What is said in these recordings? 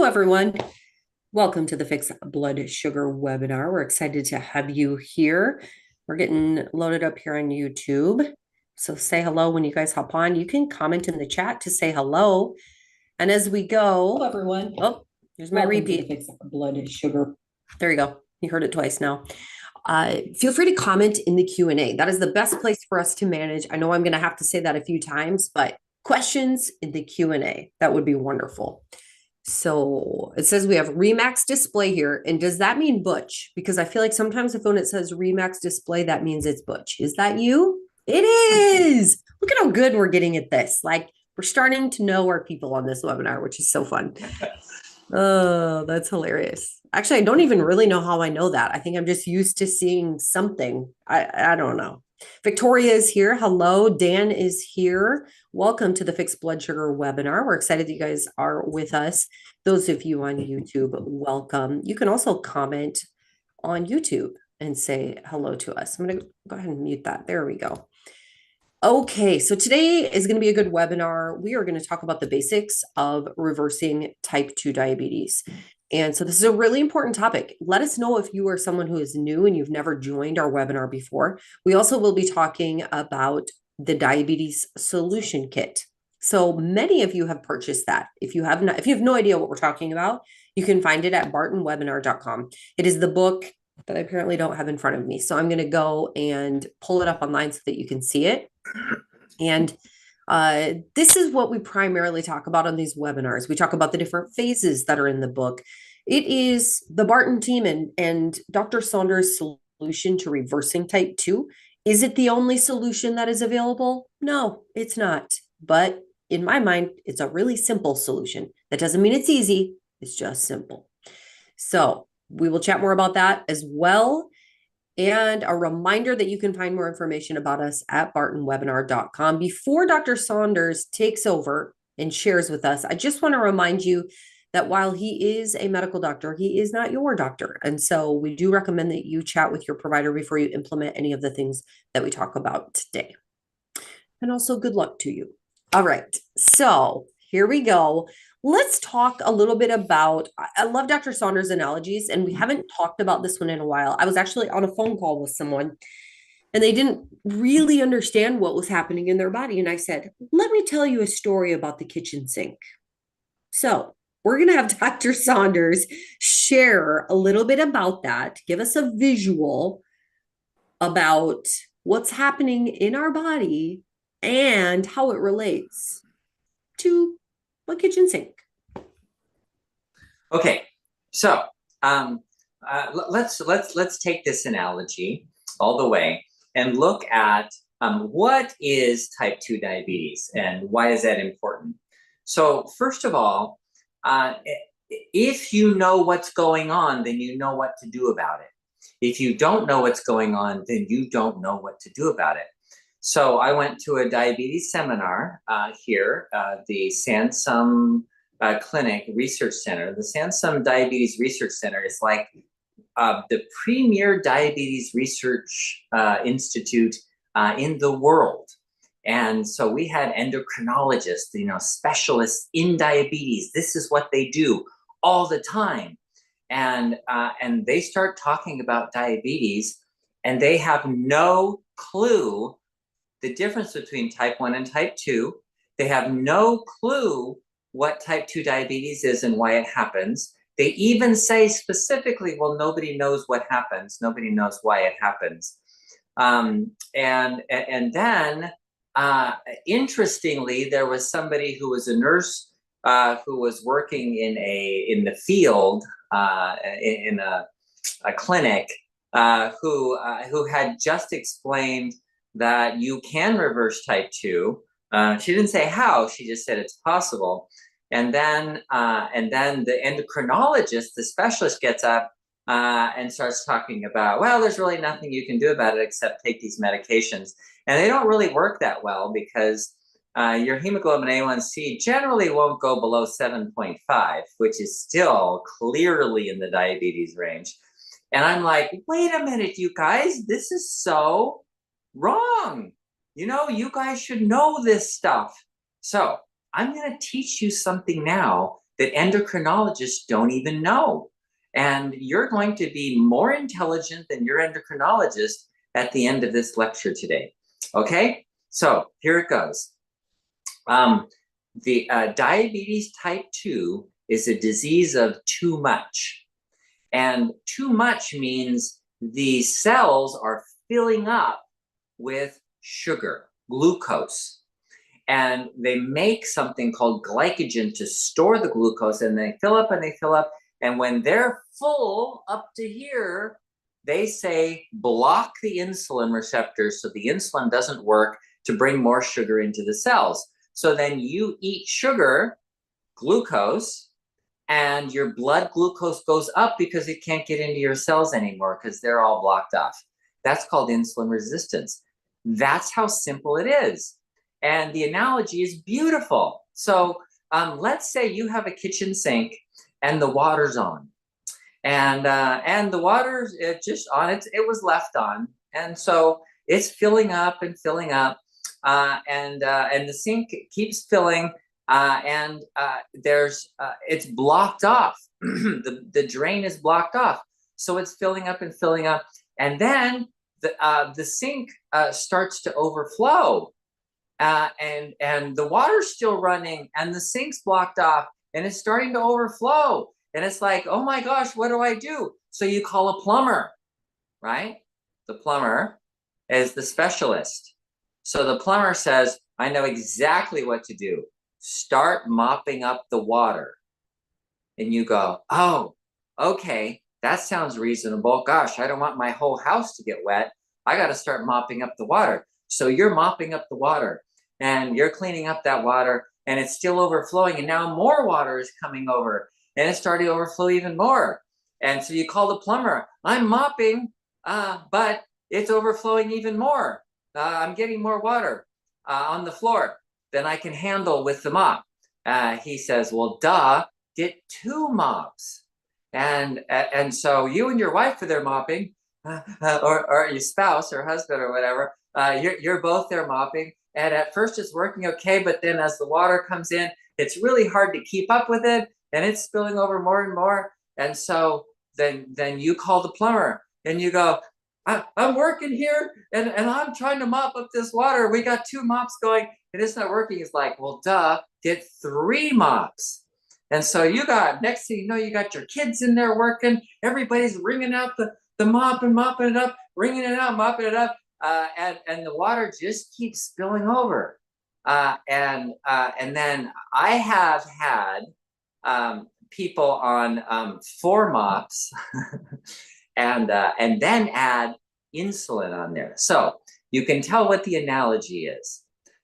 Hello, everyone. Welcome to the Fix Blood Sugar webinar. We're excited to have you here. We're getting loaded up here on YouTube. So say hello when you guys hop on. You can comment in the chat to say hello. And as we go, hello, everyone. Oh, here's my repeat. Fix Blood Sugar. There you go. You heard it twice now. Feel free to comment in the Q&A. That is the best place for us to manage. I know I'm going to have to say that a few times, but questions in the Q&A. That would be wonderful. So it says we have Remax display here. And does that mean Butch? Because I feel like sometimes when it says Remax display, that means it's Butch. Is that you? It is. Look at how good we're getting at this. Like we're starting to know our people on this webinar, which is so fun. Oh, that's hilarious. Actually, I don't even really know how I know that. I think I'm just used to seeing something. I don't know. Victoria is here. Hello. Dan is here. Welcome to the Fixed Blood Sugar webinar. We're excited that you guys are with us. Those of you on YouTube, welcome. You can also comment on YouTube and say hello to us. I'm going to go ahead and mute that. There we go. Okay, so today is going to be a good webinar. We are going to talk about the basics of reversing type 2 diabetes. And so this is a really important topic. Let us know if you are someone who is new and you've never joined our webinar before. We also will be talking about the diabetes solution kit. So many of you have purchased that. If you have no idea what we're talking about, you can find it at bartonwebinar.com. It is the book that I apparently don't have in front of me. So I'm going to go and pull it up online so that you can see it. And this is what we primarily talk about on these webinars. We talk about the different phases that are in the book. It is the Barton team and Dr. Saunders' solution to reversing type 2. Is it the only solution that is available? No, it's not. But in my mind, it's a really simple solution. That doesn't mean it's easy. It's just simple. So we will chat more about that as well. And a reminder that you can find more information about us at bartonwebinar.com. Before Dr. Saunders takes over and shares with us, I just want to remind you that while he is a medical doctor, he is not your doctor. And so we do recommend that you chat with your provider before you implement any of the things that we talk about today. And also good luck to you. All right, so here we go. Let's talk a little bit about, I love Dr. Saunders' analogies, and we haven't talked about this one in a while. I was actually on a phone call with someone, and they didn't really understand what was happening in their body. And I said, let me tell you a story about the kitchen sink. So we're going to have Dr. Saunders share a little bit about that, give us a visual about what's happening in our body and how it relates to a kitchen sink. Okay, so let's take this analogy all the way and look at what is type 2 diabetes and why is that important. So first of all, if you know what's going on, then you know what to do about it. If you don't know what's going on, then you don't know what to do about it. So I went to a diabetes seminar here, the Sansum Clinic Research Center. The Sansum Diabetes Research Center is like the premier diabetes research institute in the world. And so we had endocrinologists, specialists in diabetes. This is what they do all the time. And they start talking about diabetes, and they have no clue the difference between type 1 and type 2. They have no clue what type 2 diabetes is and why it happens. They even say specifically, well, nobody knows what happens. Nobody knows why it happens. And then, interestingly, there was somebody who was a nurse who was working in the field in a clinic who had just explained that you can reverse type 2. She didn't say how, she just said it's possible. And then the endocrinologist, the specialist, gets up and starts talking about, well, there's really nothing you can do about it except take these medications. And they don't really work that well because your hemoglobin A1C generally won't go below 7.5, which is still clearly in the diabetes range. And I'm like, wait a minute, you guys, this is so wrong. You guys should know this stuff. So I'm going to teach you something now that endocrinologists don't even know. And you're going to be more intelligent than your endocrinologist at the end of this lecture today. Okay, so here it goes. Diabetes type 2 is a disease of too much. And too much means the cells are filling up with sugar, glucose. And they make something called glycogen to store the glucose, and they fill up and they fill up. And when they're full up to here, they say block the insulin receptors so the insulin doesn't work to bring more sugar into the cells. So then you eat sugar, glucose, and your blood glucose goes up because it can't get into your cells anymore because they're all blocked off. That's called insulin resistance. That's how simple it is. And the analogy is beautiful. So let's say you have a kitchen sink and the water's on. And the water just on it was left on. And so it's filling up and filling up. And the sink keeps filling. It's blocked off. the drain is blocked off. So it's filling up and filling up. And then the sink starts to overflow. And the water's still running and the sink's blocked off and it's starting to overflow. And it's like, oh my gosh, what do I do? So you call a plumber, right? The plumber is the specialist. So the plumber says, I know exactly what to do. Start mopping up the water. And you go, oh, okay, that sounds reasonable. Gosh, I don't want my whole house to get wet. I got to start mopping up the water. So you're mopping up the water and you're cleaning up that water and it's still overflowing. And now more water is coming over and it's starting to overflow even more. And so you call the plumber, I'm mopping, but it's overflowing even more. I'm getting more water on the floor than I can handle with the mop. He says, well, duh, get 2 mops. And so you and your wife are there mopping, or your spouse or husband or whatever, you're both there mopping. And at first it's working okay, but then as the water comes in, it's really hard to keep up with it and it's spilling over more and more. And so then you call the plumber and you go, I'm working here and I'm trying to mop up this water. We got 2 mops going and it's not working. It's like, well, duh, get 3 mops. And so next thing you know, you got your kids in there working. Everybody's wringing out the mop and mopping it up, wringing it out, mopping it up. And the water just keeps spilling over. And then I have had people on 4 mops and then add insulin on there. So you can tell what the analogy is.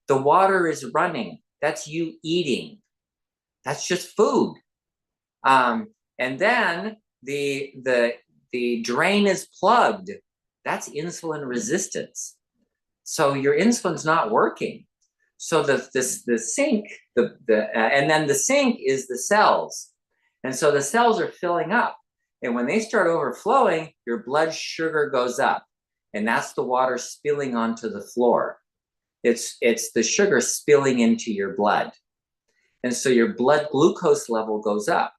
The water is running. That's you eating. That's just food. And then the drain is plugged. That's insulin resistance. So your insulin's not working. So the sink, and then the sink is the cells. And so the cells are filling up. And when they start overflowing, your blood sugar goes up. And that's the water spilling onto the floor. It's the sugar spilling into your blood. And so your blood glucose level goes up.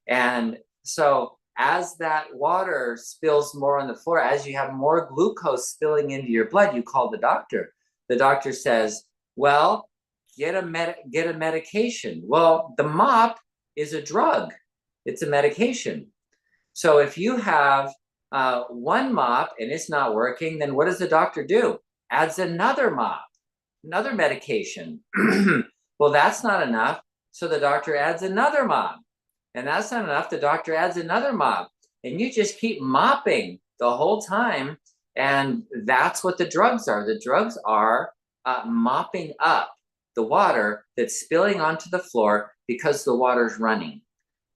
And so as that water spills more on the floor, as you have more glucose spilling into your blood, you call the doctor. The doctor says, well, get a medication. Well, the mop is a drug. It's a medication. So if you have 1 mop and it's not working, then what does the doctor do? Adds another mop, another medication. Well, that's not enough. So the doctor adds another mop. And that's not enough. The doctor adds another mop. And you just keep mopping the whole time. And that's what the drugs are. The drugs are mopping up the water that's spilling onto the floor because the water's running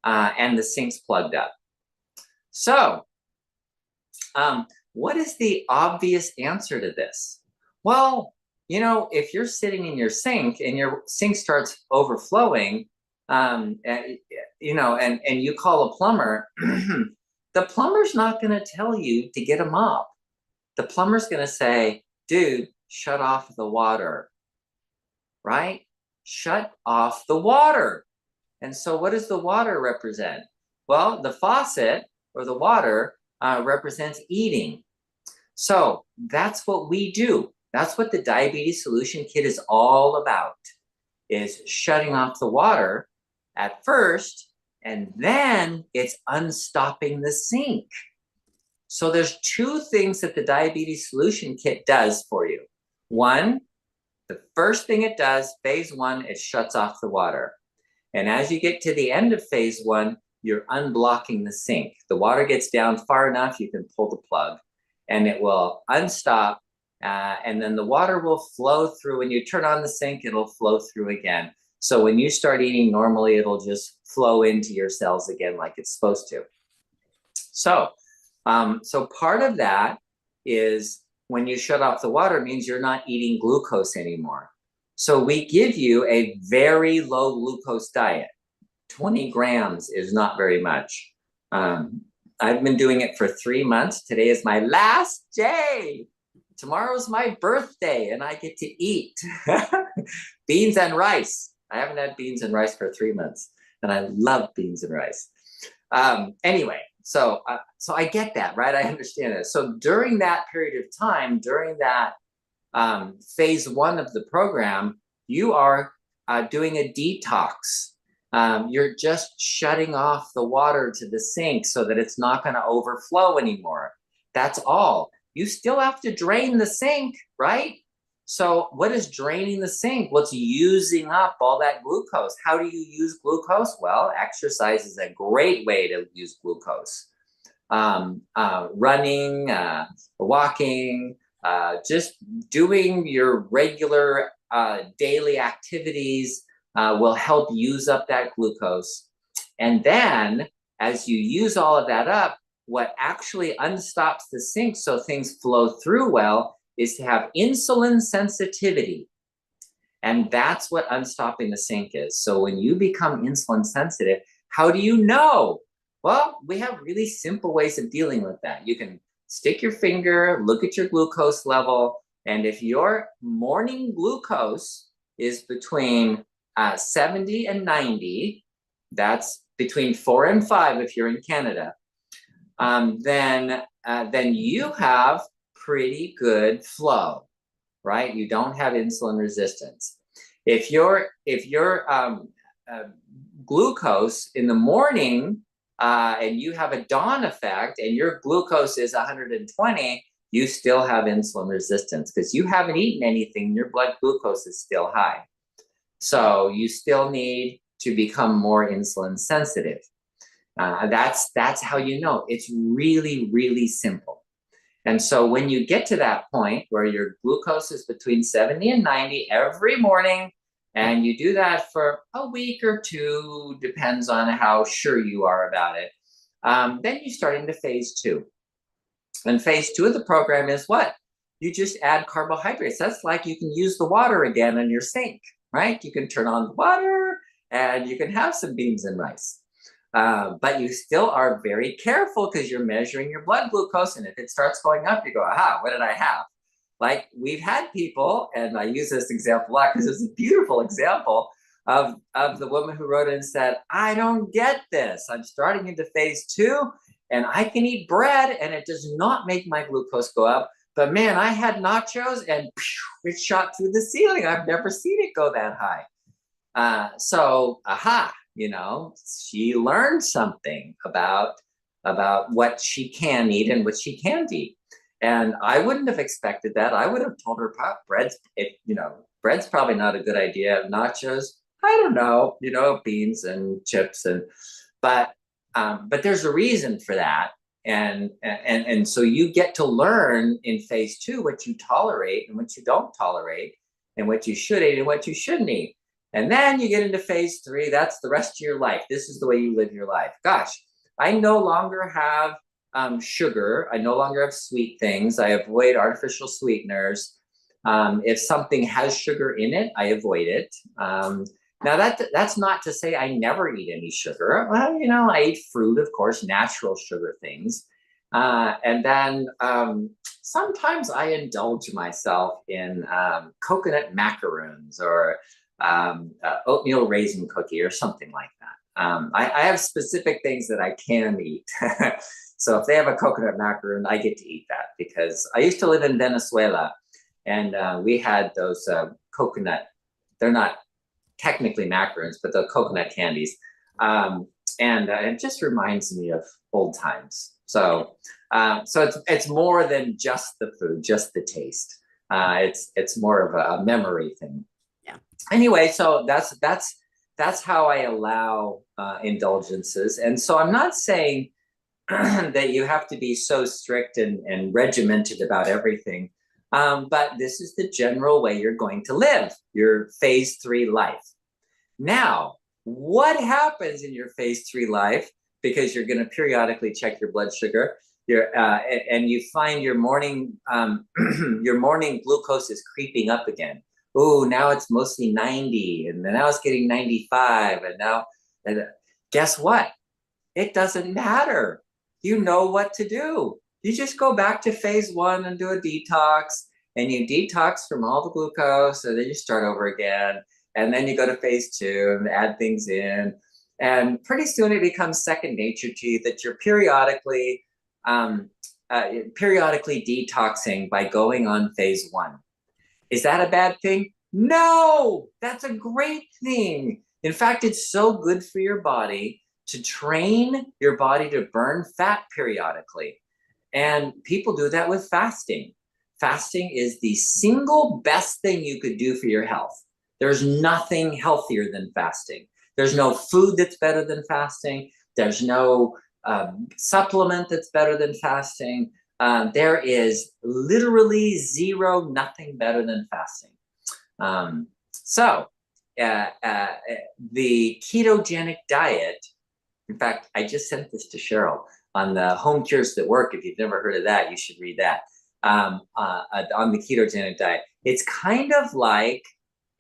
and the sink's plugged up. So what is the obvious answer to this? Well, you know, if you're sitting in your sink and your sink starts overflowing, you know, and you call a plumber, the plumber's not going to tell you to get a mop. The plumber's going to say, dude, shut off the water, right? Shut off the water. And so what does the water represent? Well, the faucet or the water represents eating. So that's what we do. That's what the Diabetes Solution Kit is all about, is shutting off the water at first, and then it's unstopping the sink. So there's two things that the Diabetes Solution Kit does for you. One, the first thing it does, phase one, it shuts off the water. And as you get to the end of phase one, you're unblocking the sink. The water gets down far enough, you can pull the plug and it will unstop. And then the water will flow through. When you turn on the sink, it'll flow through again. So when you start eating normally, it'll just flow into your cells again like it's supposed to. So part of that is when you shut off the water, it means you're not eating glucose anymore. So we give you a very low glucose diet. 20 grams is not very much. I've been doing it for 3 months. Today is my last day. Tomorrow's my birthday and I get to eat beans and rice. I haven't had beans and rice for 3 months and I love beans and rice. Anyway, so I get that, right? I understand it. So during that period of time, during that phase one of the program, you are doing a detox. You're just shutting off the water to the sink so that it's not going to overflow anymore. That's all. You still have to drain the sink, right? So what is draining the sink? Well, it's using up all that glucose. How do you use glucose? Well, exercise is a great way to use glucose. Running, walking, just doing your regular daily activities will help use up that glucose. And then as you use all of that up, what actually unstops the sink so things flow through well is to have insulin sensitivity. And that's what unstopping the sink is. So when you become insulin sensitive, how do you know? Well, we have really simple ways of dealing with that. You can stick your finger, look at your glucose level, and if your morning glucose is between 70 and 90, that's between 4 and 5 if you're in Canada, then you have pretty good flow, right? You don't have insulin resistance. If your glucose in the morning and you have a dawn effect and your glucose is 120, you still have insulin resistance because you haven't eaten anything. Your blood glucose is still high. So you still need to become more insulin sensitive. That's how you know. It's really, really simple. And so when you get to that point where your glucose is between 70 and 90 every morning, and you do that for a week or two, depends on how sure you are about it, then you start into phase two. And phase two of the program is what? You just add carbohydrates. That's like you can use the water again in your sink, right? You can turn on the water and you can have some beans and rice. But you still are very careful because you're measuring your blood glucose. And if it starts going up, you go, aha, what did I have? Like we've had people, and I use this example a lot because it's a beautiful example of the woman who wrote in and said, I don't get this. I'm starting into phase two and I can eat bread and it does not make my glucose go up. But man, I had nachos and it shot through the ceiling. I've never seen it go that high. So, aha, you know, she learned something about what she can eat and what she can't eat. And I wouldn't have expected that. I would have told her, bread's probably not a good idea. Nachos, I don't know, beans and chips but there's a reason for that. And so you get to learn in phase two what you tolerate and what you don't tolerate and what you should eat and what you shouldn't eat. And then you get into phase three. That's the rest of your life. This is the way you live your life. Gosh, I no longer have sugar. I no longer have sweet things. I avoid artificial sweeteners. If something has sugar in it, I avoid it. Now that's not to say I never eat any sugar. Well, I eat fruit, of course, natural sugar things. And then sometimes I indulge myself in coconut macaroons or oatmeal raisin cookie or something like that. I have specific things that I can eat. So if they have a coconut macaroon, I get to eat that because I used to live in Venezuela and we had those coconut, they're not technically macaroons, but the coconut candies. And it just reminds me of old times. So it's more than just the food, just the taste. It's more of a memory thing. Yeah. Anyway, so that's how I allow indulgences, and so I'm not saying that you have to be so strict and regimented about everything, but this is the general way you're going to live your phase 3 life. Now, what happens in your phase 3 life? Because you're going to periodically check your blood sugar, and you find your morning your morning glucose is creeping up again. Oh, now it's mostly 90, and now it's getting 95, and guess what? It doesn't matter. You know what to do. You just go back to phase 1 and do a detox, and you detox from all the glucose, and then you start over again. And then you go to phase 2 and add things in. And pretty soon it becomes second nature to you that you're periodically detoxing by going on phase 1. Is that a bad thing? No, that's a great thing. In fact, it's so good for your body to train your body to burn fat periodically. And people do that with fasting. Fasting is the single best thing you could do for your health. There's nothing healthier than fasting. There's no food that's better than fasting. There's no supplement that's better than fasting. There is literally zero, nothing better than fasting. The ketogenic diet, in fact, I just sent this to Cheryl on the Home Cures That Work. If you've never heard of that, you should read that. On the ketogenic diet, it's kind of like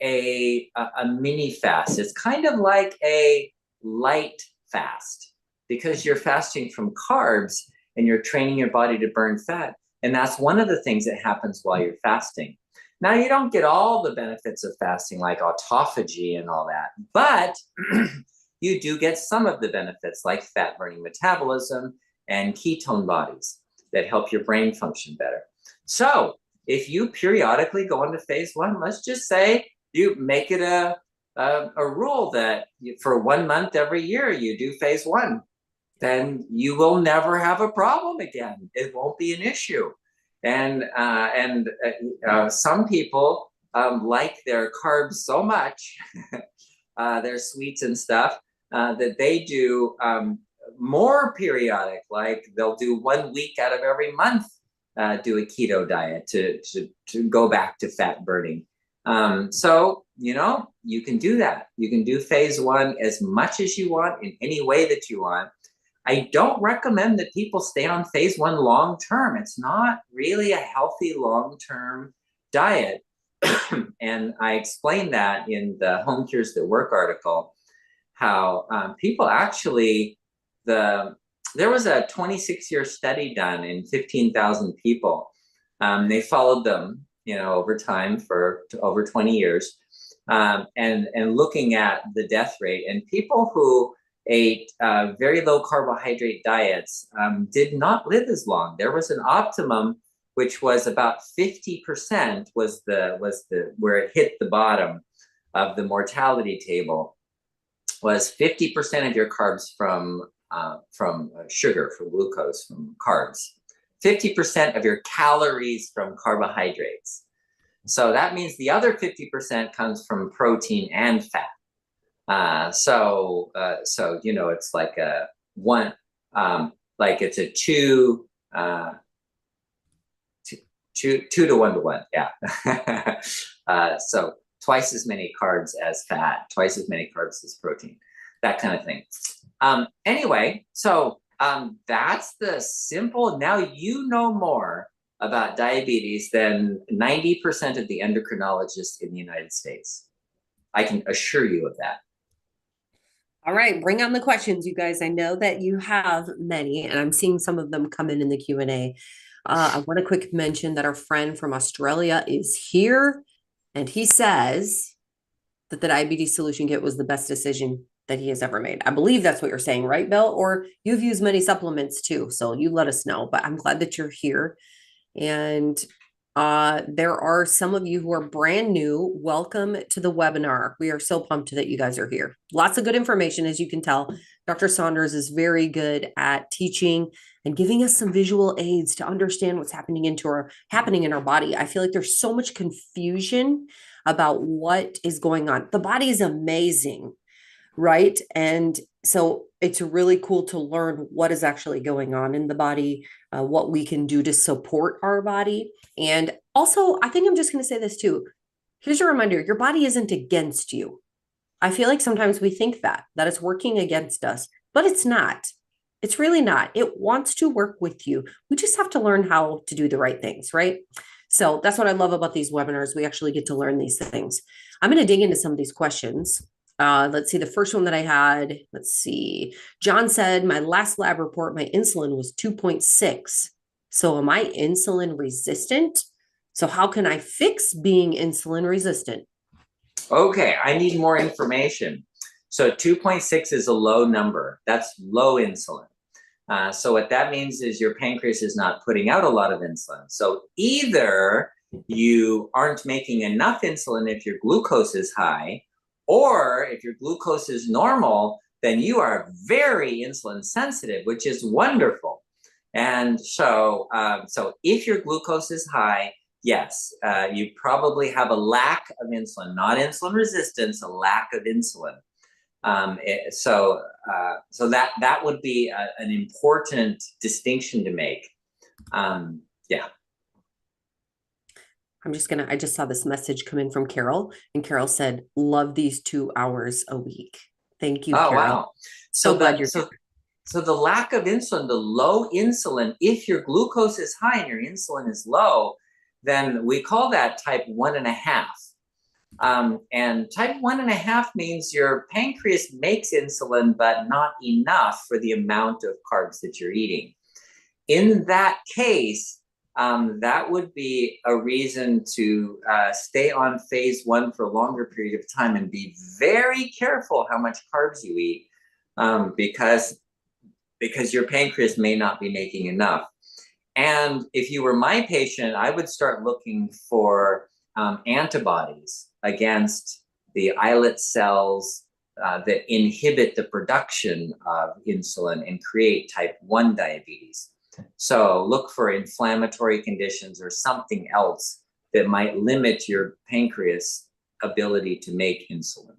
a mini fast. It's kind of like a light fast because you're fasting from carbs and you're training your body to burn fat. And that's one of the things that happens while you're fasting. Now, you don't get all the benefits of fasting like autophagy and all that, but you do get some of the benefits like fat burning metabolism and ketone bodies that help your brain function better. So if you periodically go into phase 1, let's just say you make it a rule that for 1 month every year you do phase 1, then you will never have a problem again. It won't be an issue. And some people like their carbs so much, their sweets and stuff, that they do more periodic, like they'll do 1 week out of every month, do a keto diet to go back to fat burning. So, you can do that. You can do phase 1 as much as you want in any way that you want. I don't recommend that people stay on phase 1 long term. It's not really a healthy long-term diet. And I explained that in the Home Cures That Work article, how people actually, there was a 26-year study done in 15,000 people. They followed them, over time for over 20 years, and looking at the death rate. And people who ate very low carbohydrate diets did not live as long. There was an optimum, which was about 50% was the where it hit the bottom of the mortality table, was 50% of your carbs from sugar, from glucose, from carbs. 50% of your calories from carbohydrates. So that means the other 50% comes from protein and fat. So it's like a one, like it's a two to 1 to 1. Yeah. So twice as many carbs as fat, twice as many carbs as protein, that kind of thing. Anyway, so that's the simple, now you know more about diabetes than 90% of the endocrinologists in the United States. I can assure you of that. All right, bring on the questions, you guys. I know that you have many, and I'm seeing some of them come in the Q&A. I want to quick mention that our friend from Australia is here, and he says, that the diabetes solution kit was the best decision that he has ever made. I believe that's what you're saying, right, Bill? Or you've used many supplements too. So you let us know. But I'm glad that you're here. And there are some of you who are brand new. Welcome to the webinar. We are so pumped that you guys are here. Lots of good information, as you can tell. Dr. Saunders is very good at teaching and giving us some visual aids to understand what's happening in our body. I feel like there's so much confusion about what is going on. The body is amazing, right? And so it's really cool to learn what is actually going on in the body, what we can do to support our body. And also, I think I'm just going to say this too. Here's a reminder, your body isn't against you. I feel like sometimes we think that it's working against us, but it's not. It's really not. It wants to work with you. We just have to learn how to do the right things, right? So that's what I love about these webinars. We actually get to learn these things. I'm going to dig into some of these questions. Let's see, the first one that I had, let's see. John said, my last lab report, my insulin was 2.6. So am I insulin resistant? So how can I fix being insulin resistant? Okay, I need more information. So 2.6 is a low number. That's low insulin. So what that means is your pancreas is not putting out a lot of insulin. So either you aren't making enough insulin if your glucose is high, or if your glucose is normal, then you are very insulin sensitive, which is wonderful. And so, so if your glucose is high, yes, you probably have a lack of insulin, not insulin resistance, a lack of insulin. So that would be an important distinction to make. Yeah. I just saw this message come in from Carol, and Carol said, love these 2 hours a week. Thank you, Oh, Carol. wow. So glad you're So the lack of insulin, the low insulin, if your glucose is high and your insulin is low, then we call that type 1.5. And type 1.5 means your pancreas makes insulin, but not enough for the amount of carbs that you're eating. In that case, that would be a reason to stay on phase 1 for a longer period of time and be very careful how much carbs you eat, because your pancreas may not be making enough. And if you were my patient, I would start looking for antibodies against the islet cells that inhibit the production of insulin and create type 1 diabetes. So look for inflammatory conditions or something else that might limit your pancreas ability to make insulin.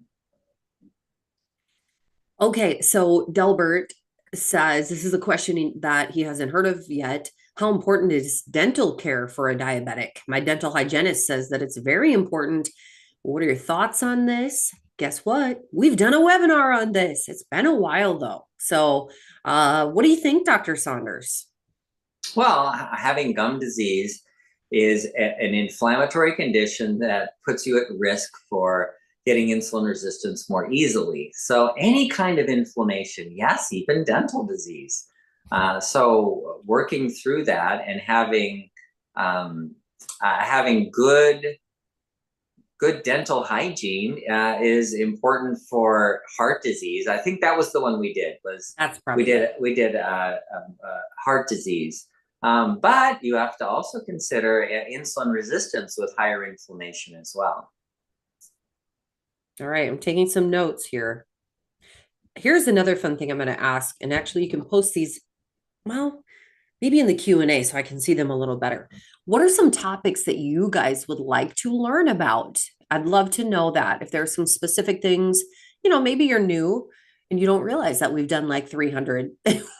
Okay, so Delbert says this is a question that he hasn't heard of yet. How important is dental care for a diabetic? My dental hygienist says that it's very important. What are your thoughts on this? Guess what? We've done a webinar on this. It's been a while though. So, what do you think, Dr. Saunders? Well, having gum disease is an inflammatory condition that puts you at risk for getting insulin resistance more easily. So any kind of inflammation, yes, even dental disease. So working through that and having good dental hygiene is important for heart disease. I think that was the one we did. We did heart disease. But you have to also consider insulin resistance with higher inflammation as well. All right, I'm taking some notes here. Here's another fun thing I'm going to ask, and actually you can post these, well, maybe in the Q&A so I can see them a little better. What are some topics that you guys would like to learn about? I'd love to know that. If there's some specific things, maybe you're new and you don't realize that we've done like 300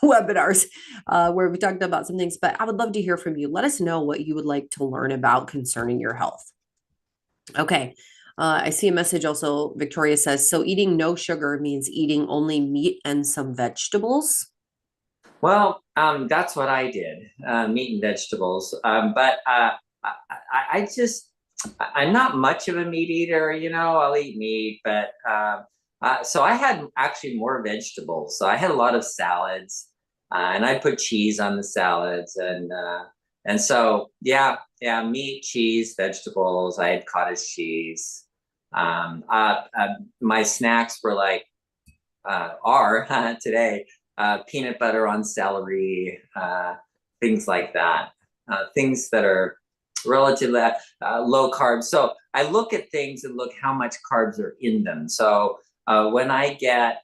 webinars where we talked about some things, but I would love to hear from you. Let us know what you would like to learn about concerning your health. Okay. I see a message also. Victoria says, so eating no sugar means eating only meat and some vegetables? Well, that's what I did, meat and vegetables. But I'm not much of a meat eater, I'll eat meat, but so I had actually more vegetables. So I had a lot of salads, and I put cheese on the salads, and so, yeah, meat, cheese, vegetables. I had cottage cheese. My snacks were like, are today, peanut butter on celery, things like that, things that are relatively low carb. So I look at things and look how much carbs are in them. So when I get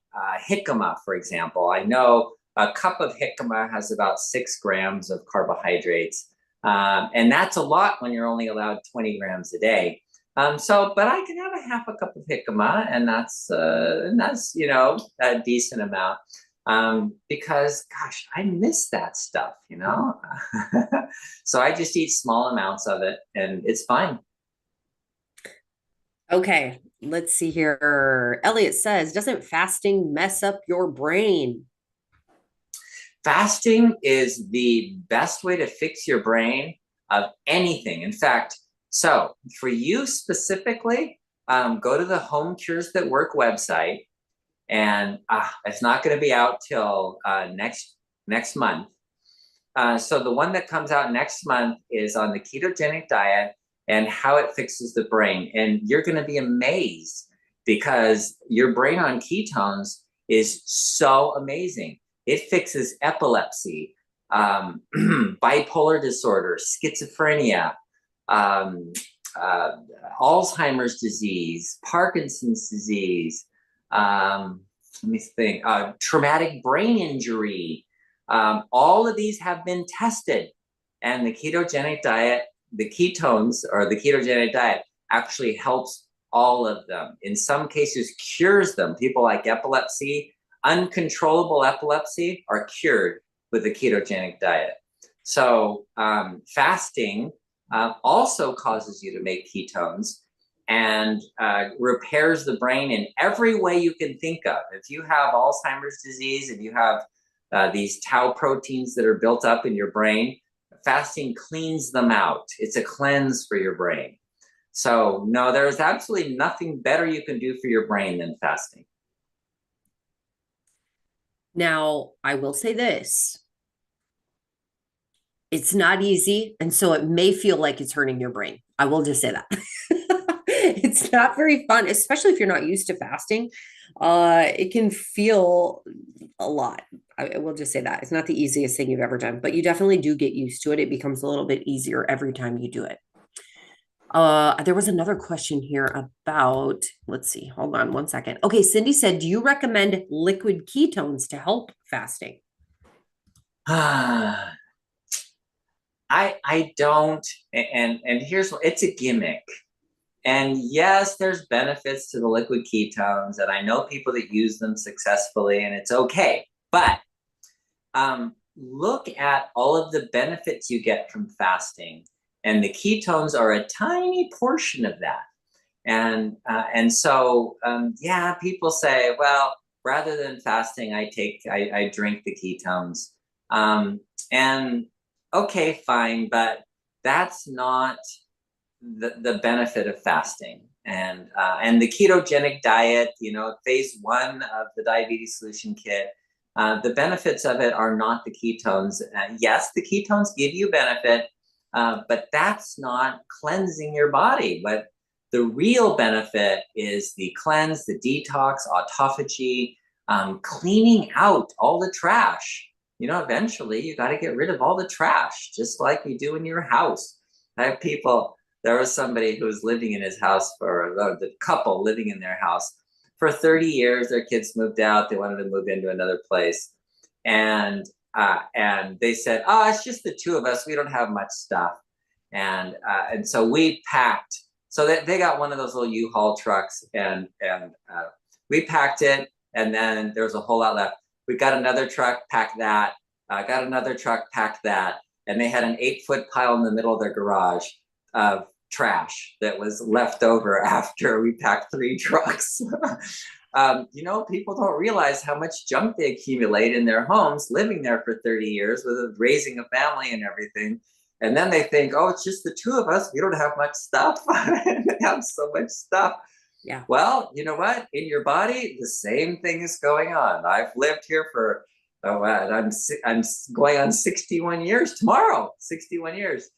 jicama, for example, I know a cup of jicama has about 6 grams of carbohydrates. And that's a lot when you're only allowed 20 grams a day. But I can have a half a cup of jicama, and that's a decent amount. Because gosh, I miss that stuff. So I just eat small amounts of it, and it's fine. Okay, let's see here. Elliot says, doesn't fasting mess up your brain? Fasting is the best way to fix your brain of anything. In fact, so for you specifically, go to the Home Cures That Work website, and it's not going to be out till next month. So the one that comes out next month is on the ketogenic diet and how it fixes the brain. And you're going to be amazed because your brain on ketones is so amazing. It fixes epilepsy, bipolar disorder, schizophrenia, um, uh, Alzheimer's disease, Parkinson's disease, let me think, traumatic brain injury. All of these have been tested, and the ketogenic diet, the ketones or the ketogenic diet actually helps all of them. In some cases, cures them. People like epilepsy, uncontrollable epilepsy, are cured with the ketogenic diet. So fasting also causes you to make ketones and repairs the brain in every way you can think of. If you have Alzheimer's disease and you have these tau proteins that are built up in your brain, fasting cleans them out. It's a cleanse for your brain. So no, there's absolutely nothing better you can do for your brain than fasting. Now, I will say this. It's not easy, and so it may feel like it's hurting your brain. I will just say that. It's not very fun, especially if you're not used to fasting. It can feel a lot. I will just say that. It's not the easiest thing you've ever done, but you definitely do get used to it. It becomes a little bit easier every time you do it. There was another question here about, let's see, hold on one second. Okay, Cindy said, do you recommend liquid ketones to help fasting? I don't, and here's what, it's a gimmick. And yes, there's benefits to the liquid ketones, and I know people that use them successfully, and it's okay. But look at all of the benefits you get from fasting, and the ketones are a tiny portion of that. And so yeah, people say, well, rather than fasting, I drink the ketones. And okay, fine, but that's not the benefit of fasting. And the ketogenic diet, phase 1 of the diabetes solution kit, the benefits of it are not the ketones. Yes, the ketones give you benefit, but that's not cleansing your body. But the real benefit is the cleanse, the detox, autophagy, cleaning out all the trash. Eventually you got to get rid of all the trash, just like you do in your house. I have people, there was somebody who was living in his house the couple living in their house for 30 years. Their kids moved out. They wanted to move into another place. And they said, oh, it's just the two of us. We don't have much stuff. And so we packed. So they got one of those little U-Haul trucks, and we packed it. And then there was a whole lot left. We got another truck, packed that. Got another truck, packed that. And they had an 8-foot pile in the middle of their garage of trash that was left over after we packed 3 trucks. People don't realize how much junk they accumulate in their homes, living there for 30 years with raising a family and everything. And then they think, oh, it's just the two of us. We don't have much stuff. They have so much stuff. Yeah. Well, you know what? In your body, the same thing is going on. I've lived here for, I'm going on 61 years tomorrow, 61 years.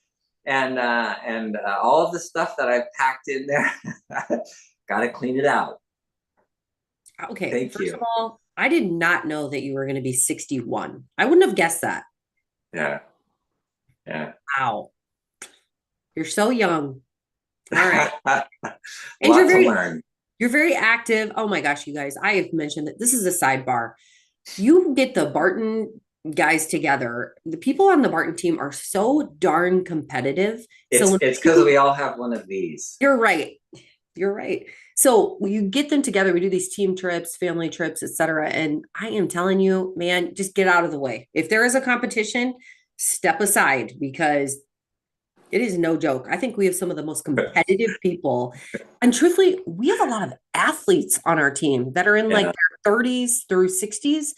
And all of the stuff that I've packed in there, Got to clean it out. Okay, Thank first of you. all, I did not know that you were going to be 61. I wouldn't have guessed that. Yeah. Yeah. Wow. You're so young. All right. And Lot to learn. you're very active. Oh my gosh, you guys, I have mentioned that this is a sidebar. You get the Barton guys together. The people on the Barton team are so darn competitive. So when It's because we all have one of these. you're right. You're right. So you get them together. We do these team trips, family trips, etc. And I am telling you, man, just get out of the way. If there is a competition, step aside because it is no joke. I think we have some of the most competitive people. And truthfully, we have a lot of athletes on our team that are in like Yeah. their 30s through 60s.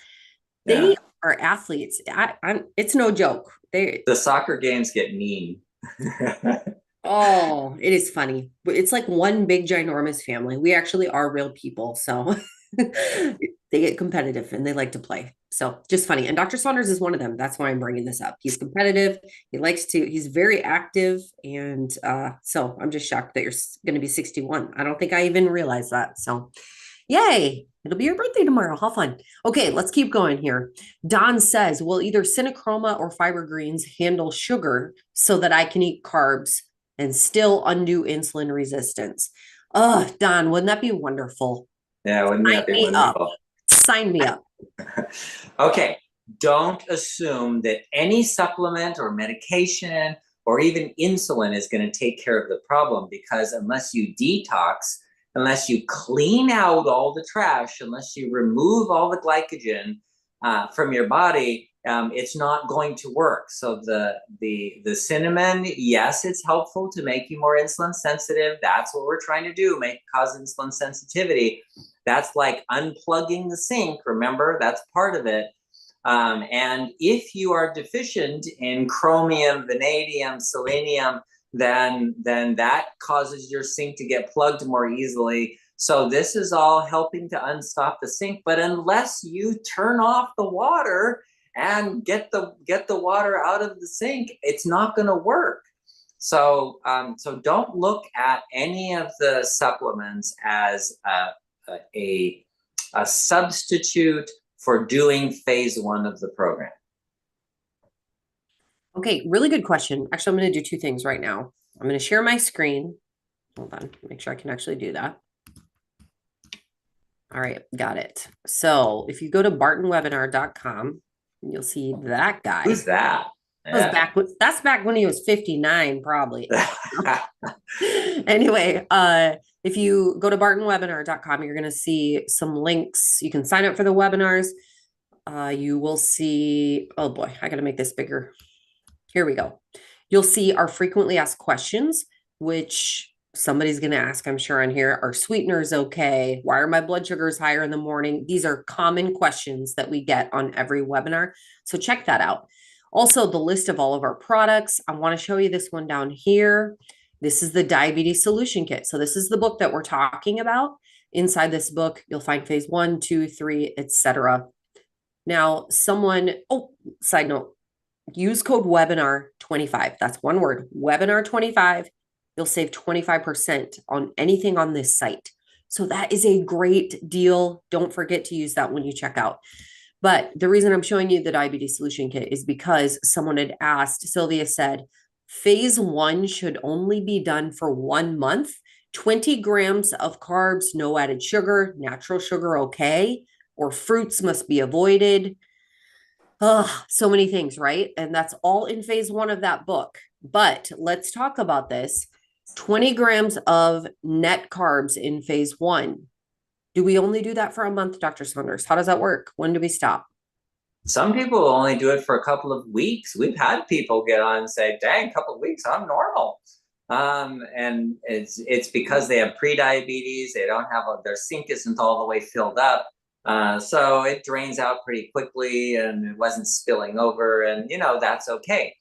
They Yeah. are athletes. It's no joke. The soccer games get mean. Oh, it is funny. But it's like one big ginormous family. We actually are real people. So they get competitive and they like to play. So just funny. And Dr. Saunders is one of them. That's why I'm bringing this up. He's competitive. He's very active. And so I'm just shocked that you're going to be 61. I don't think I even realized that. So yay. It'll be your birthday tomorrow. How fun. Okay, let's keep going here. Don says, will either Cinechroma or fiber greens handle sugar so that I can eat carbs and still undo insulin resistance? Oh, Don, wouldn't that be wonderful? Yeah, wouldn't Sign that be me up. wonderful? Sign me up. Okay, don't assume that any supplement or medication or even insulin is going to take care of the problem, because unless you detox, unless you clean out all the trash, unless you remove all the glycogen from your body, it's not going to work. So the cinnamon, yes, it's helpful to make you more insulin sensitive. That's what we're trying to do, cause insulin sensitivity. That's like unplugging the sink. Remember, that's part of it. And if you are deficient in chromium, vanadium, selenium, then that causes your sink to get plugged more easily. So this is all helping to unstop the sink. But unless you turn off the water and get the water out of the sink, it's not going to work. So don't look at any of the supplements as a substitute for doing phase one of the program. Okay, really good question. Actually, I'm going to do two things right now. I'm going to share my screen. Hold on, make sure I can actually do that. All right, got it. So if you go to bartonwebinar.com, you'll see that guy. Who's that? Yeah. That's back when he was 59, probably. Anyway, if you go to bartonwebinar.com, you're going to see some links. You can sign up for the webinars. You will see, oh boy, I got to make this bigger. Here we go. You'll see our frequently asked questions, which somebody's going to ask, I'm sure, on here. Are sweeteners okay? Why are my blood sugars higher in the morning? These are common questions that we get on every webinar. So check that out. Also, the list of all of our products. I want to show you this one down here. This is the Diabetes Solution Kit. So this is the book that we're talking about. Inside this book, you'll find phase 1, 2, 3, etc. Now, side note, use code webinar25. That's one word, webinar25. You'll save 25% on anything on this site. So that is a great deal. Don't forget to use that when you check out. But the reason I'm showing you the Diabetes Solution Kit is because someone had asked, Sylvia said, phase 1 should only be done for 1 month. 20 grams of carbs, no added sugar, natural sugar, okay, or fruits must be avoided. Oh, so many things, right? And that's all in phase 1 of that book. But let's talk about this. 20 grams of net carbs in phase 1. Do we only do that for a month, Dr. Saunders? How does that work? When do we stop? Some people only do it for a couple of weeks. We've had people get on and say, dang, a couple of weeks, I'm normal. And it's because they have pre-diabetes. They don't have their sink isn't all the way filled up. So it drains out pretty quickly and it wasn't spilling over, and that's okay.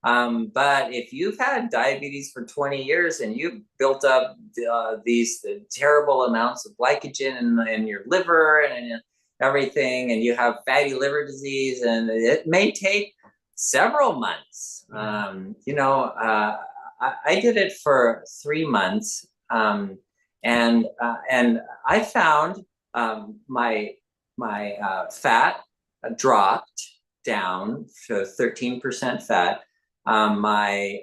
But if you've had diabetes for 20 years and you've built up these terrible amounts of glycogen in your liver and everything, and you have fatty liver disease, and it may take several months. I did it for 3 months. And I found my fat dropped down to 13% fat. My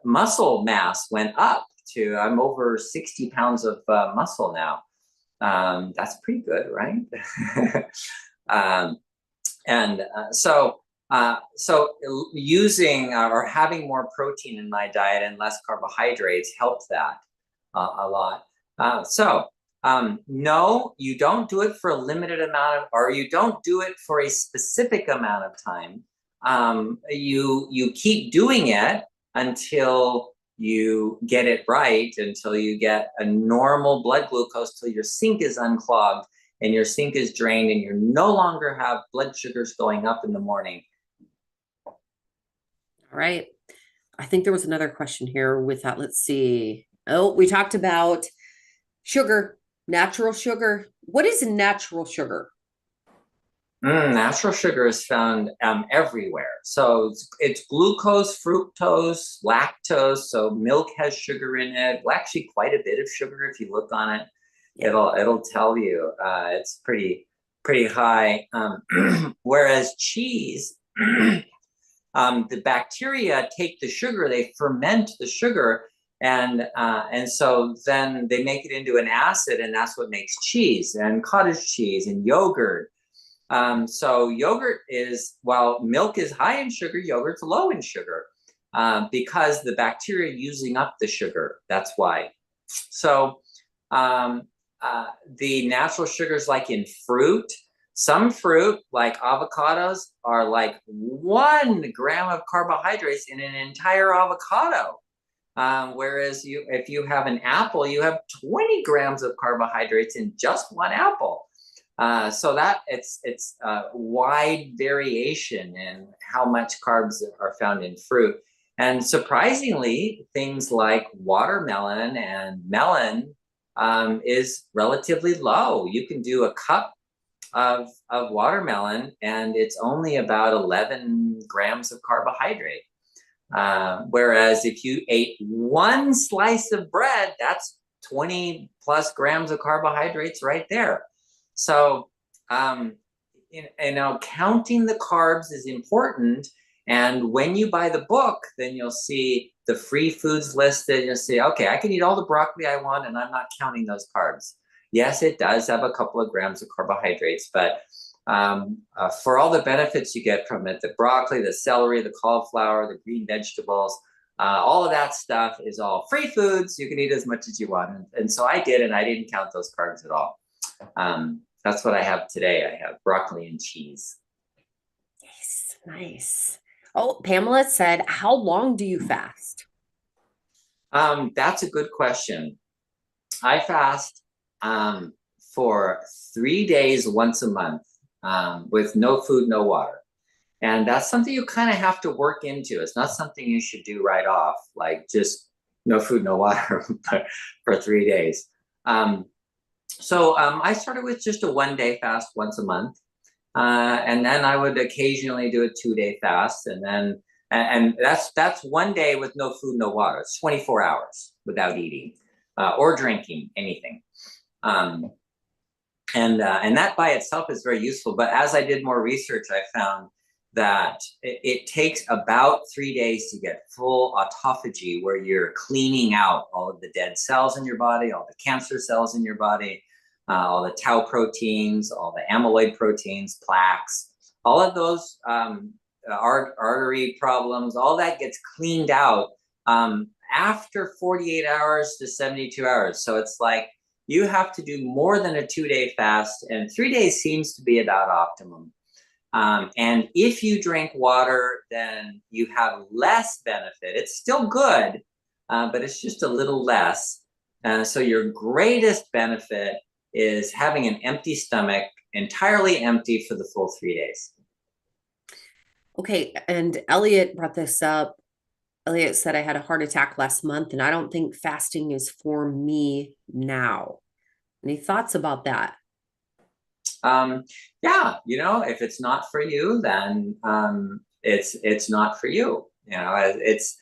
muscle mass went up to, I'm over 60 pounds of muscle now. That's pretty good, right? um, and so using or having more protein in my diet and less carbohydrates helped that a lot. No, you don't do it for a limited amount of, or you don't do it for a specific amount of time. You keep doing it until you get it right, until you get a normal blood glucose, till your sink is unclogged and your sink is drained and you no longer have blood sugars going up in the morning. All right. I think there was another question here with that. Let's see. Oh, we talked about sugar, natural sugar. What is natural sugar? Natural sugar is found everywhere. So it's glucose, fructose, lactose. So milk has sugar in it. Well, actually, quite a bit of sugar. If you look on it, it'll tell you it's pretty high. Whereas cheese, the bacteria take the sugar, they ferment the sugar, and so then they make it into an acid, and that's what makes cheese and cottage cheese and yogurt. So yogurt is, while milk is high in sugar, yogurt's low in sugar because the bacteria using up the sugar. That's why. So the natural sugars, like in fruit, some fruit like avocados are like 1 gram of carbohydrates in an entire avocado. Whereas if you have an apple, you have 20 grams of carbohydrates in just one apple. So that it's wide variation in how much carbs are found in fruit. And surprisingly, things like watermelon and melon is relatively low. You can do a cup of watermelon and it's only about 11 grams of carbohydrate. Whereas if you ate 1 slice of bread, that's 20 plus grams of carbohydrates right there. So, counting the carbs is important. And when you buy the book, then you'll see the free foods listed. You'll see, okay, I can eat all the broccoli I want, and I'm not counting those carbs. Yes, it does have a couple of grams of carbohydrates, but for all the benefits you get from it, the broccoli, the celery, the cauliflower, the green vegetables, all of that stuff is all free foods. You can eat as much as you want. And so I did, and I didn't count those carbs at all. That's what I have today. I have broccoli and cheese. Nice, nice. Oh, Pamela said, how long do you fast? That's a good question. I fast for 3 days once a month with no food, no water. And that's something you kind of have to work into. It's not something you should do right off, like just no food, no water for 3 days. So I started with just a 1-day fast once a month. And then I would occasionally do a 2-day fast. And that's 1 day with no food, no water. It's 24 hours without eating or drinking anything. And that by itself is very useful. But as I did more research, I found that it takes about 3 days to get full autophagy, where you're cleaning out all of the dead cells in your body, all the cancer cells in your body, all the tau proteins, all the amyloid proteins, plaques, all of those artery problems, all that gets cleaned out after 48 hours to 72 hours. So it's like you have to do more than a 2-day fast, and 3 days seems to be about optimum. And if you drink water, then you have less benefit. It's still good, but it's just a little less. So your greatest benefit is having an empty stomach, entirely empty for the full 3 days. Okay, and Elliot brought this up. Elliot said, I had a heart attack last month, and I don't think fasting is for me now. Any thoughts about that? Yeah, if it's not for you, then it's not for you. It's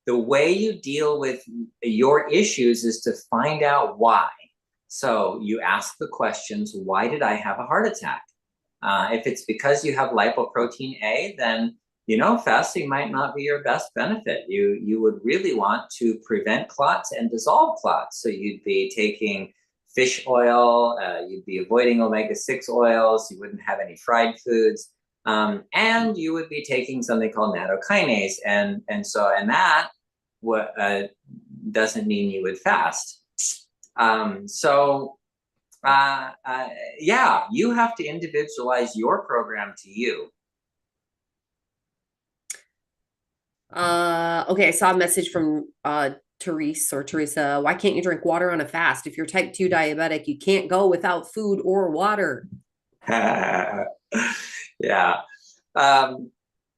the way you deal with your issues is to find out why. So you ask the questions, why did I have a heart attack? If it's because you have lipoprotein A, then fasting might not be your best benefit. You would really want to prevent clots and dissolve clots. So you'd be taking fish oil, you'd be avoiding omega-6 oils, you wouldn't have any fried foods, and you would be taking something called nattokinase, and that doesn't mean you would fast. Yeah, you have to individualize your program to you. Okay, I saw a message from Teresa. Why can't you drink water on a fast? If you're type 2 diabetic, you can't go without food or water. Yeah.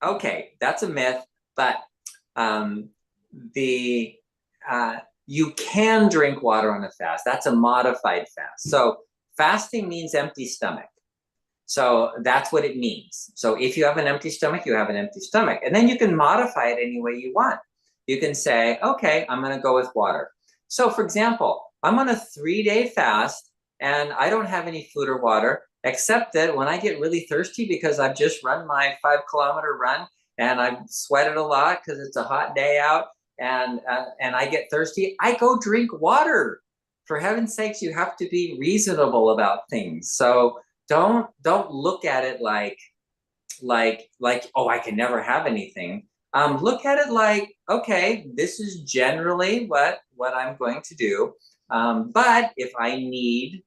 Okay, that's a myth, but you can drink water on a fast. That's a modified fast. So fasting means empty stomach. So that's what it means. So if you have an empty stomach, you have an empty stomach. And then you can modify it any way you want. You can say, okay, I'm going to go with water. So for example, I'm on a 3-day fast and I don't have any food or water, except that when I get really thirsty because I've just run my 5-kilometer run and I've sweated a lot because it's a hot day out, and I get thirsty, I go drink water. For heaven's sakes, you have to be reasonable about things. So don't look at it like oh, I can never have anything. Look at it like, okay, this is generally what I'm going to do. But if I need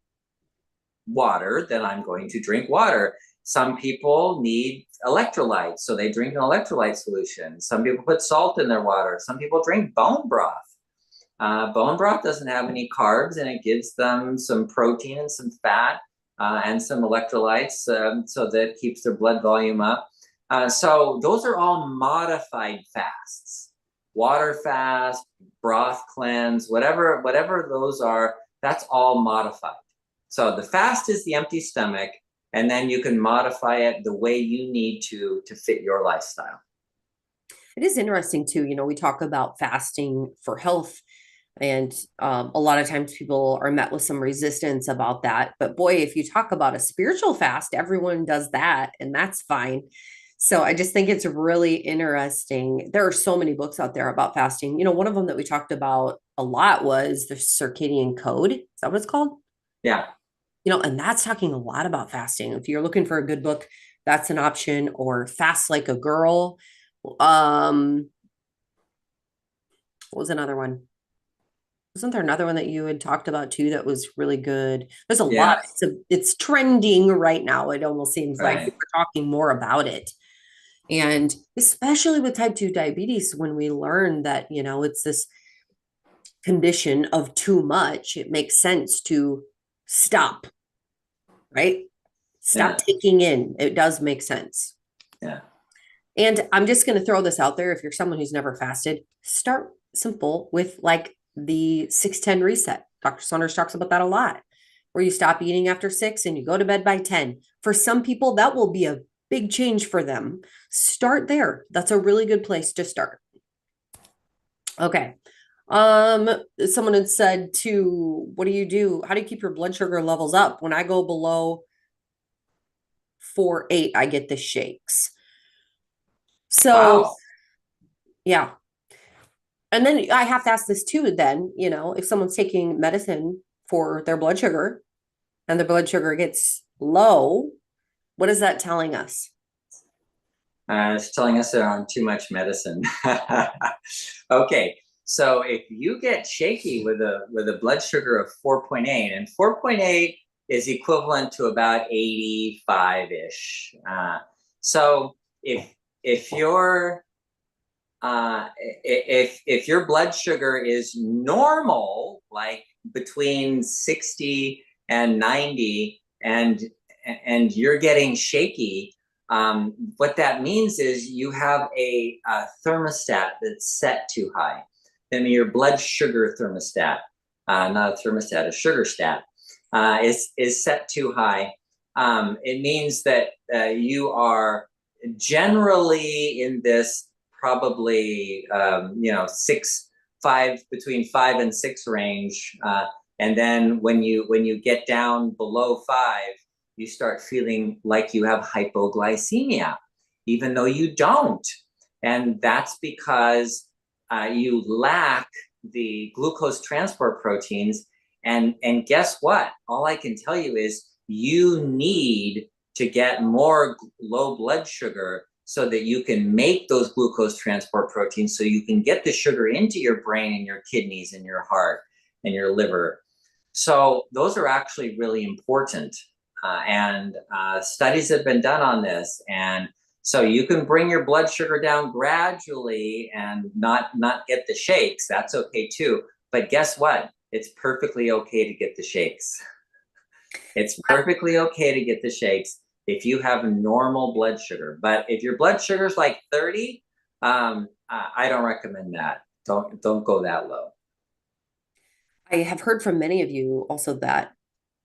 water, then I'm going to drink water. Some people need electrolytes, so they drink an electrolyte solution. Some people put salt in their water. Some people drink bone broth. Bone broth doesn't have any carbs, and it gives them some protein and some fat and some electrolytes, so that keeps their blood volume up. So those are all modified fasts. Water fast, broth cleanse, whatever those are, that's all modified. So the fast is the empty stomach, and then you can modify it the way you need to fit your lifestyle. It is interesting too. We talk about fasting for health, and a lot of times people are met with some resistance about that. But boy, if you talk about a spiritual fast, everyone does that, and that's fine. So I just think it's really interesting. There are so many books out there about fasting. One of them that we talked about a lot was the circadian code. Is that what it's called? Yeah. And that's talking a lot about fasting. If you're looking for a good book, that's an option. Or Fast Like a Girl. What was another one? Wasn't there another one that you had talked about too that was really good? There's a lot. It's trending right now. It almost seems like we're talking more about it. And especially with type 2 diabetes, when we learn that, it's this condition of too much, it makes sense to stop, right? Stop taking in. It does make sense. Yeah. And I'm just going to throw this out there. If you're someone who's never fasted, start simple with like the 6-10 reset. Dr. Saunders talks about that a lot, where you stop eating after 6 and you go to bed by 10. For some people, that will be a big change for them. Start there. That's a really good place to start. Okay. Someone had said too, what do you do? How do you keep your blood sugar levels up? When I go below 4.8, I get the shakes. So, yeah. And then I have to ask this too, then, if someone's taking medicine for their blood sugar and their blood sugar gets low, what is that telling us? It's telling us they're on too much medicine. Okay, so if you get shaky with a blood sugar of 4.8, and 4.8 is equivalent to about 85-ish. So if your blood sugar is normal, like between 60 and 90, and you're getting shaky, what that means is you have a thermostat that's set too high. I mean, your blood sugar thermostat, not a thermostat, a sugar stat, is set too high. It means that you are generally in this probably, between 5 and 6 range. And then when you get down below 5, you start feeling like you have hypoglycemia, even though you don't. And that's because you lack the glucose transport proteins. And guess what? All I can tell you is you need to get more low blood sugar so that you can make those glucose transport proteins so you can get the sugar into your brain and your kidneys and your heart and your liver. So those are actually really important. And studies have been done on this. And so you can bring your blood sugar down gradually and not get the shakes. That's okay too. But guess what? It's perfectly okay to get the shakes. It's perfectly okay to get the shakes if you have normal blood sugar. But if your blood sugar is like 30, I don't recommend that. Don't go that low. I have heard from many of you also that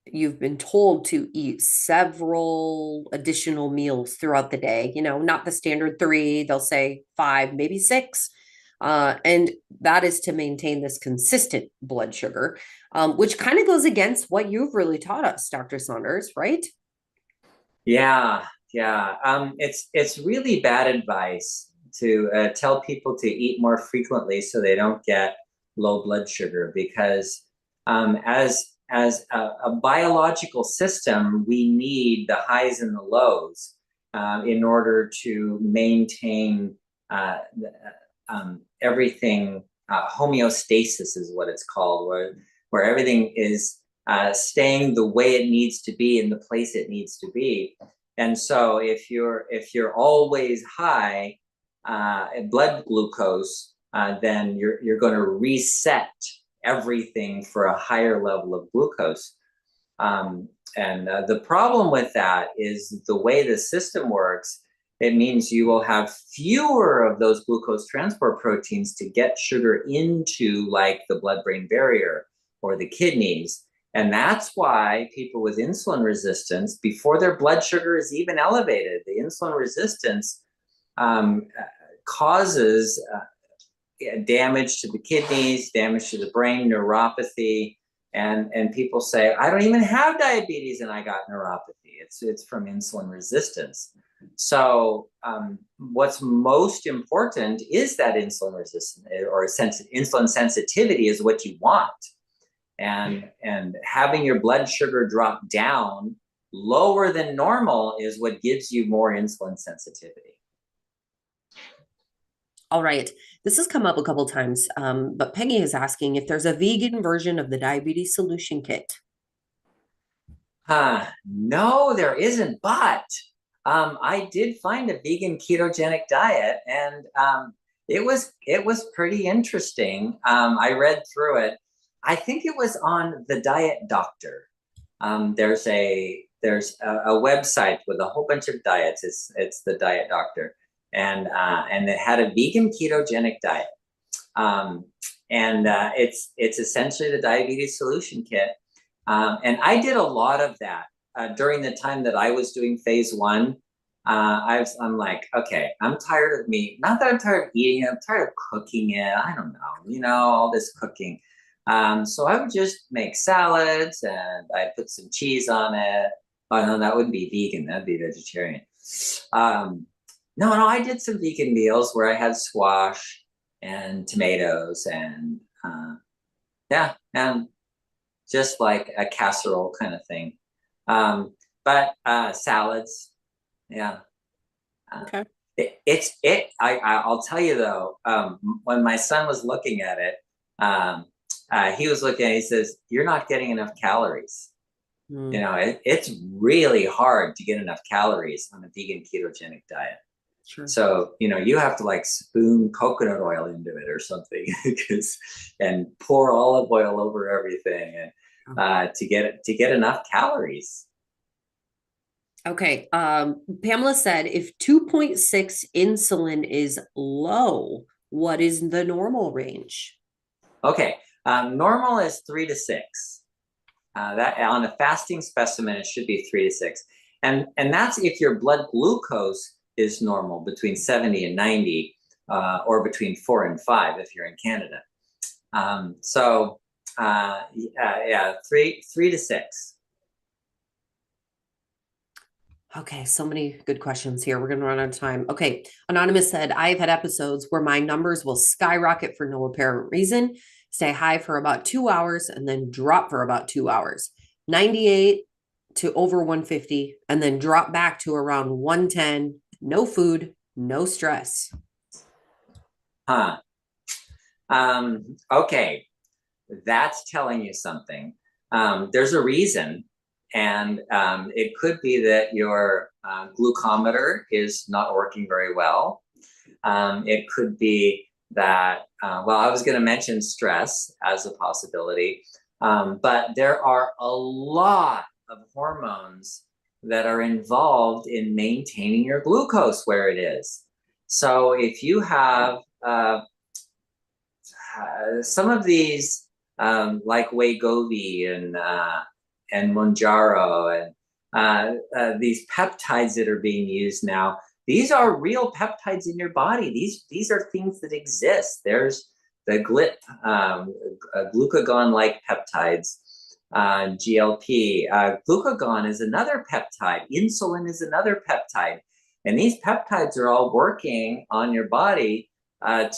you've been told to eat several additional meals throughout the day, not the standard three, they'll say five, maybe six. And that is to maintain this consistent blood sugar, which kind of goes against what you've really taught us, Dr. Saunders, right? Yeah. It's really bad advice to tell people to eat more frequently so they don't get low blood sugar, because as a biological system, we need the highs and the lows in order to maintain everything. Homeostasis is what it's called, where everything is staying the way it needs to be in the place it needs to be. And so if you're always high blood glucose, then you're going to reset everything for a higher level of glucose. And the problem with that is the way the system works. It means you will have fewer of those glucose transport proteins to get sugar into, like, the blood-brain barrier or the kidneys. And that's why people with insulin resistance, before their blood sugar is even elevated, the insulin resistance causes damage to the kidneys, damage to the brain, neuropathy. And people say, I don't even have diabetes and I got neuropathy. It's from insulin resistance. So what's most important is that insulin resistance or insulin sensitivity is what you want. And having your blood sugar drop down lower than normal is what gives you more insulin sensitivity. All right. This has come up a couple times, but Peggy is asking if there's a vegan version of the diabetes solution kit. No, there isn't, but I did find a vegan ketogenic diet, and it was pretty interesting. I read through it. I think it was on the Diet Doctor. There's a website with a whole bunch of diets. It's the Diet Doctor, and it had a vegan ketogenic diet. It's essentially the diabetes solution kit. And I did a lot of that during the time that I was doing phase 1. I'm like, okay, I'm tired of meat. Not that I'm tired of eating it, I'm tired of cooking it. I don't know, all this cooking. So I would just make salads and I'd put some cheese on it. Oh no, that wouldn't be vegan, that'd be vegetarian. No, I did some vegan meals where I had squash and tomatoes and and just like a casserole kind of thing. But salads, yeah. Okay. I'll tell you though, when my son was looking at it, he was looking at it, he says, you're not getting enough calories. It's really hard to get enough calories on a vegan ketogenic diet. Sure. So, you have to like spoon coconut oil into it or something and pour olive oil over everything and to get enough calories. Okay. Pamela said if 2.6 insulin is low, what is the normal range? Okay. Normal is 3 to 6. That on a fasting specimen, it should be 3 to 6. And that's if your blood glucose is normal, between 70 and 90. or between 4 and 5 if you're in Canada. Yeah, 3 to 6. Okay, so many good questions here. We're going to run out of time. Okay, Anonymous said, I've had episodes where my numbers will skyrocket for no apparent reason, stay high for about 2 hours, and then drop for about 2 hours. 98 to over 150, and then drop back to around 110. No food, no stress. Huh. Okay, that's telling you something. There's a reason, and it could be that your glucometer is not working very well. It could be that, well, I was going to mention stress as a possibility, but there are a lot of hormones that are involved in maintaining your glucose where it is. So if you have some of these, like Wegovy and Mounjaro and these peptides that are being used now, these are real peptides in your body. These are things that exist. There's the glucagon-like peptides, GLP. Glucagon is another peptide. Insulin is another peptide. And these peptides are all working on your body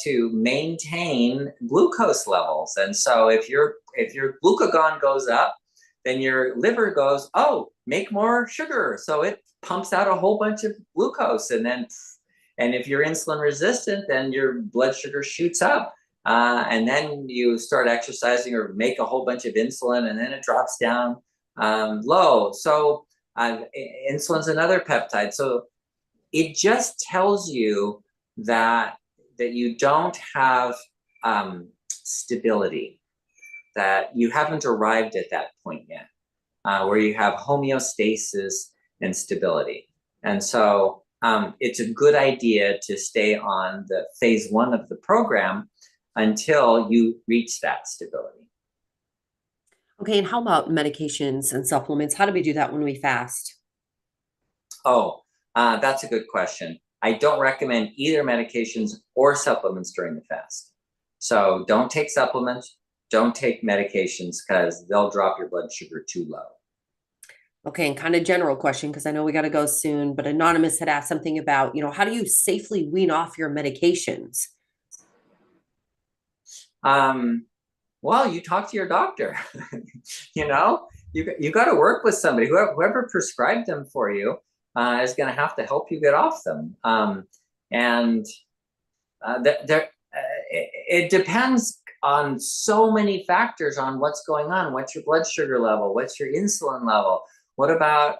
to maintain glucose levels. And so if your glucagon goes up, then your liver goes, oh, make more sugar. So it pumps out a whole bunch of glucose. And if you're insulin resistant, then your blood sugar shoots up. And then you start exercising or make a whole bunch of insulin, and then it drops down low. So insulin's another peptide. So it just tells you that you don't have stability, that you haven't arrived at that point yet, where you have homeostasis and stability. And so it's a good idea to stay on the phase 1 of the program until you reach that stability. Okay, and how about medications and supplements? How do we do that when we fast? Oh, that's a good question. I don't recommend either medications or supplements during the fast. So don't take supplements, don't take medications, because they'll drop your blood sugar too low. Okay, and kind of general question, because I know we got to go soon, but Anonymous had asked something about, how do you safely wean off your medications? Well, you talk to your doctor. You got to work with somebody. Whoever prescribed them for you is going to have to help you get off them. It depends on so many factors on what's going on. What's your blood sugar level? What's your insulin level? What about,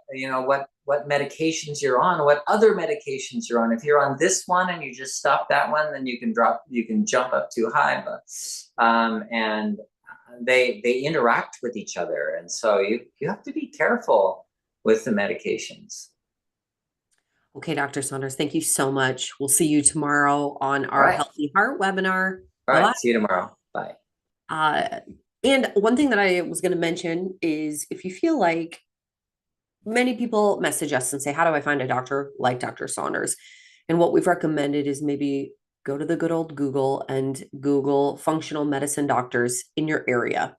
what medications you're on? What other medications you're on? If you're on this one and you just stop that one, then you can jump up too high. And they interact with each other. And so you have to be careful with the medications. Okay, Dr. Saunders, thank you so much. We'll see you tomorrow on our Healthy Heart webinar. All right, see you tomorrow. Bye. And one thing that I was going to mention is, if you feel like, many people message us and say, how do I find a doctor like Dr. Saunders? And what we've recommended is maybe go to the good old Google and Google functional medicine doctors in your area.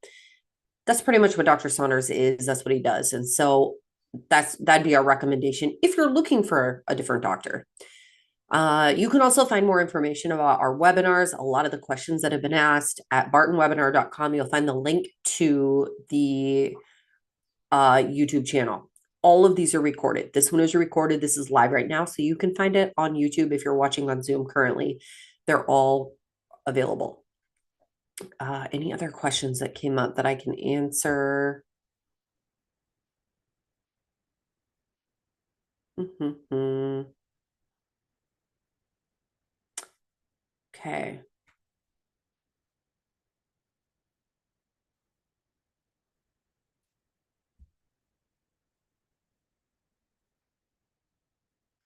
That's pretty much what Dr. Saunders is. That's what he does. And so that'd be our recommendation if you're looking for a different doctor. You can also find more information about our webinars, a lot of the questions that have been asked at bartonwebinar.com. You'll find the link to the YouTube channel. All of these are recorded. This one is recorded. This is live right now. So you can find it on YouTube if you're watching on Zoom currently. They're all available. Any other questions that came up that I can answer? Okay.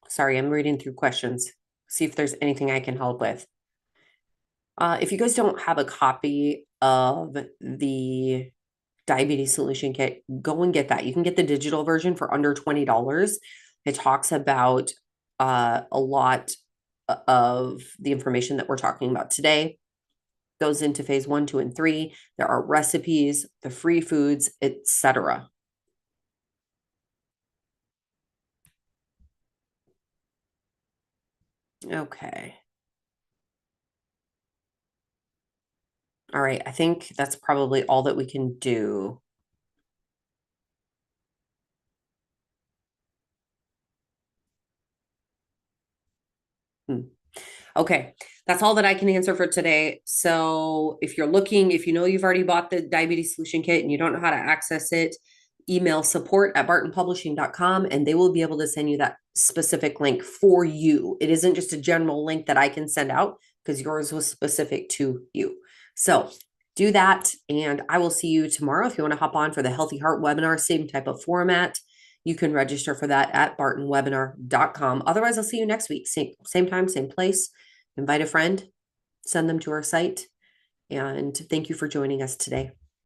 Sorry, I'm reading through questions. See if there's anything I can help with. If you guys don't have a copy of the diabetes solution kit, go and get that. You can get the digital version for under $20. It talks about a lot of the information that we're talking about today goes into phase 1, 2, and 3. There are recipes, the free foods, etc. Okay. All right. I think that's probably all that we can do. Okay, that's all that I can answer for today. So if you're looking, if you know you've already bought the diabetes solution kit and you don't know how to access it, email support@bartonpublishing.com and they will be able to send you that specific link for you. It isn't just a general link that I can send out because yours was specific to you. So do that. And I will see you tomorrow. If you want to hop on for the Healthy Heart webinar, same type of format, you can register for that at bartonwebinar.com. Otherwise, I'll see you next week. Same time, same place. Invite a friend, send them to our site. And thank you for joining us today.